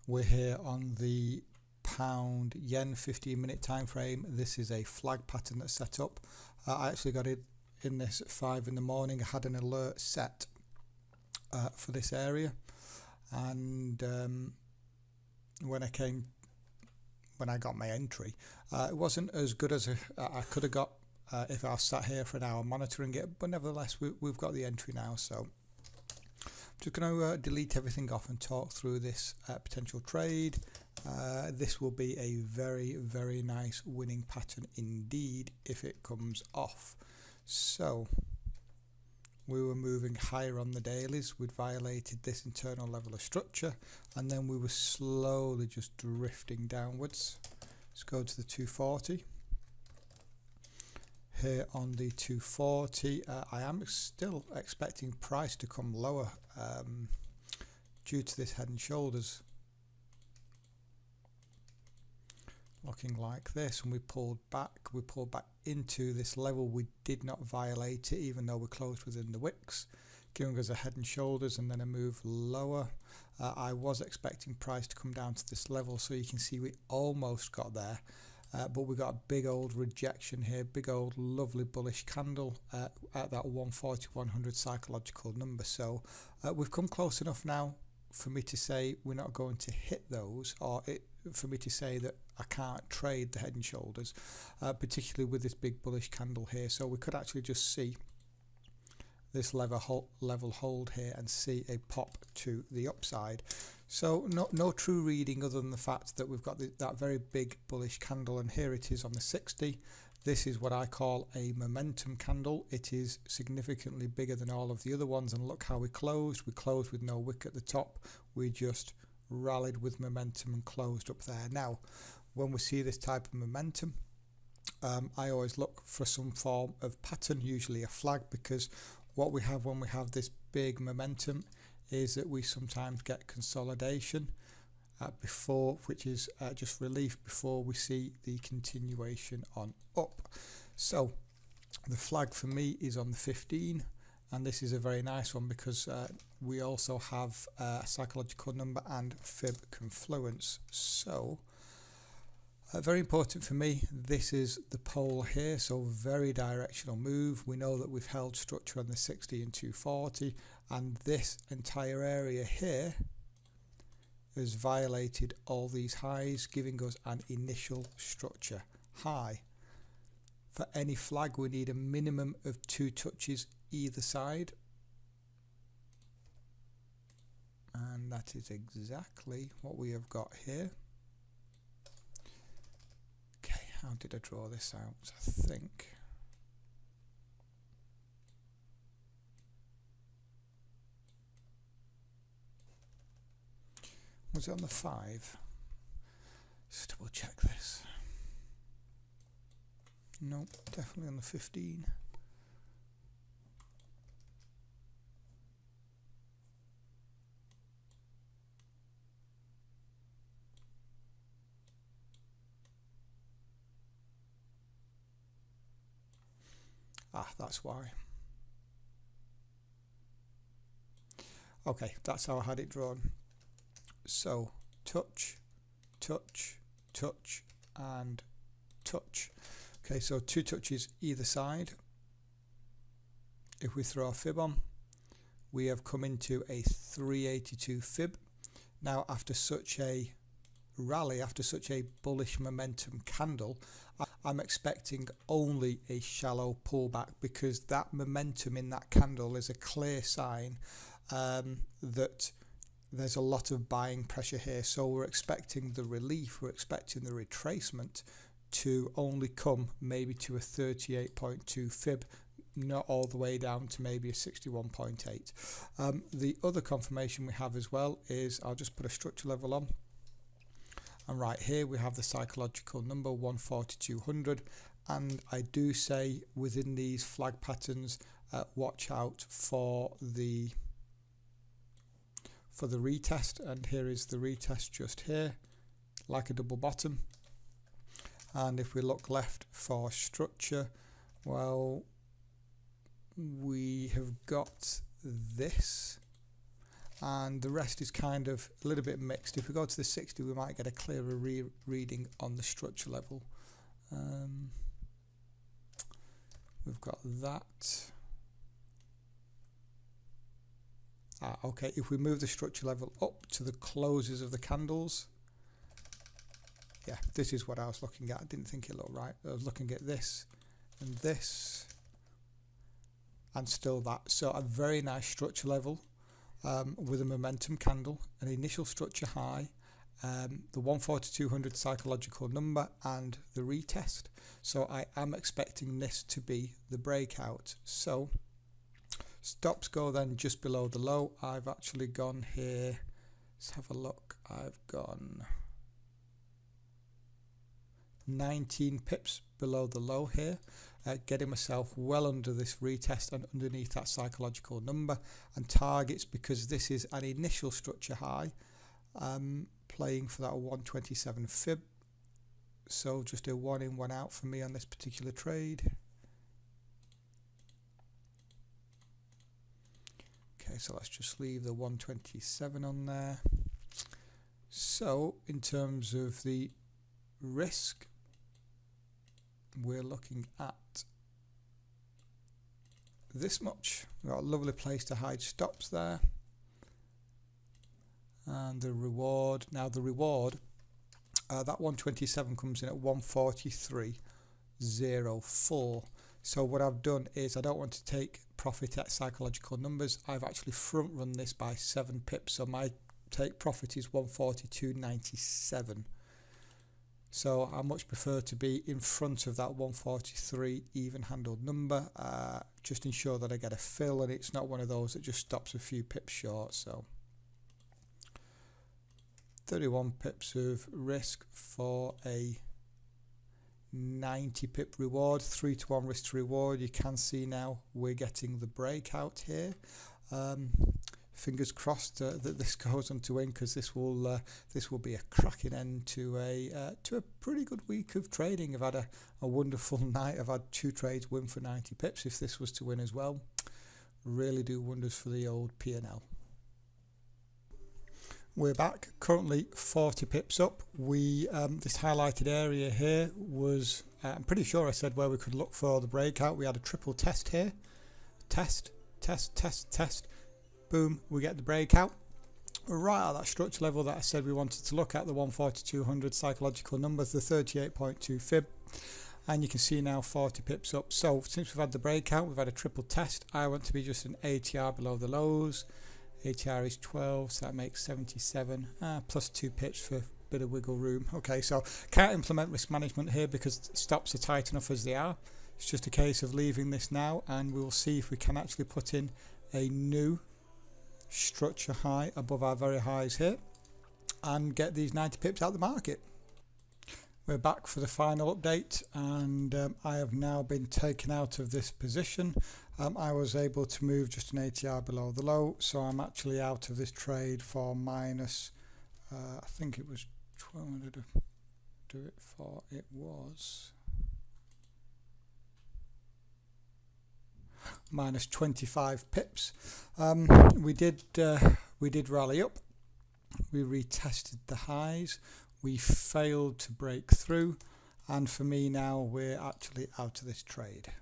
We're here on the pound yen 15-minute time frame. This is a flag pattern that's set up. I actually got it in this at 5 in the morning. I had an alert set for this area, and when I got my entry, it wasn't as good as I could have got if I sat here for an hour monitoring it, but nevertheless we've got the entry now. So I'm just going to delete everything off and talk through this potential trade. This will be a very nice winning pattern indeed if it comes off. So we were moving higher on the dailies. We'd violated this internal level of structure, and then we were slowly just drifting downwards. Let's go to the 240. Here on the 240, I am still expecting price to come lower due to this head and shoulders looking like this. And we pulled back into this level. We did not violate it even though we closed within the wicks, giving us a head and shoulders and then a move lower. I was expecting price to come down to this level, so you can see we almost got there. But we got a big old rejection here, big old lovely bullish candle at that 140-100 psychological number. So we've come close enough now for me to say we're not going to hit those, or for me to say that I can't trade the head and shoulders, particularly with this big bullish candle here. So we could actually just see this level hold here and see a pop to the upside. So no true reading other than the fact that we've got that very big bullish candle, and here it is on the 60. This is what I call a momentum candle. It is significantly bigger than all of the other ones, and look how we closed. We closed with no wick at the top. We just rallied with momentum and closed up there. Now when we see this type of momentum, I always look for some form of pattern, usually a flag, because what we have when we have this big momentum is that we sometimes get consolidation before, which is just relief before we see the continuation on up. So the flag for me is on the 15, and this is a very nice one because we also have a psychological number and fib confluence. So very important for me, this is the pole here, so very directional move. We know that we've held structure on the 60 and 240, and this entire area here has violated all these highs, giving us an initial structure high. For any flag we need a minimum of 2 touches either side, and that is exactly what we have got here. How did I draw this out? I think was it on the 5? Just double check this. Nope, definitely on the 15. That's why. Okay, that's how I had it drawn. So touch, touch, touch, and touch. Okay, so 2 touches either side. If we throw a fib on, we have come into a 382 fib. Now after such a rally, after such a bullish momentum candle, I'm expecting only a shallow pullback, because that momentum in that candle is a clear sign that there's a lot of buying pressure here. So we're expecting the relief, we're expecting the retracement to only come maybe to a 38.2 fib, not all the way down to maybe a 61.8. The other confirmation we have as well is, I'll just put a structure level on, and right here we have the psychological number 140-200, and I do say within these flag patterns watch out for the retest, and here is the retest just here, like a double bottom. And if we look left for structure, well, we have got this, and the rest is kind of a little bit mixed. If we go to the 60, we might get a clearer reading on the structure level. We've got that. Okay, if we move the structure level up to the closes of the candles, yeah, this is what I was looking at. I didn't think it looked right. I was looking at this and this and still that. So a very nice structure level with a momentum candle, an initial structure high, the 14200 psychological number and the retest. So I am expecting this to be the breakout. So stops go then just below the low. I've actually gone here. Let's have a look. I've gone 19 pips below the low here, getting myself well under this retest and underneath that psychological number, and targets, because this is an initial structure high, playing for that 127 fib. So just a 1 in 1 out for me on this particular trade. Okay, so let's just leave the 127 on there. So in terms of the risk, we're looking at this much. We've got a lovely place to hide stops there. And the reward, now the reward, that 127 comes in at 143.04. So what I've done is, I don't want to take profit at psychological numbers. I've actually front run this by 7 pips. So my take profit is 142.97. So I much prefer to be in front of that 143 even handled number. Just ensure that I get a fill and it's not one of those that just stops a few pips short. So 31 pips of risk for a 90 pip reward, 3-to-1 risk to reward. You can see now we're getting the breakout here. Fingers crossed that this goes on to win, because this will be a cracking end to a pretty good week of trading. I've had a wonderful night. I've had 2 trades win for 90 pips. If this was to win as well, really do wonders for the old P&L. We're back, currently 40 pips up. We this highlighted area here was, I'm pretty sure I said where we could look for the breakout. We had a triple test here. Test, test, test, test. Boom, we get the breakout. We're right at that structure level that I said we wanted to look at, the 14200 psychological numbers, the 38.2 fib. And you can see now 40 pips up. So since we've had the breakout, we've had a triple test. I want to be just an ATR below the lows. ATR is 12, so that makes 77, plus 2 pips for a bit of wiggle room. Okay, so can't implement risk management here because stops are tight enough as they are. It's just a case of leaving this now, and we'll see if we can actually put in a new structure high above our very highs here and get these 90 pips out of the market. We're back for the final update, and I have now been taken out of this position. I was able to move just an ATR below the low, so I'm actually out of this trade for minus, I think it was 1200 to do it for, it was minus 25 pips. We did rally up. We retested the highs. We failed to break through, and for me now we're actually out of this trade.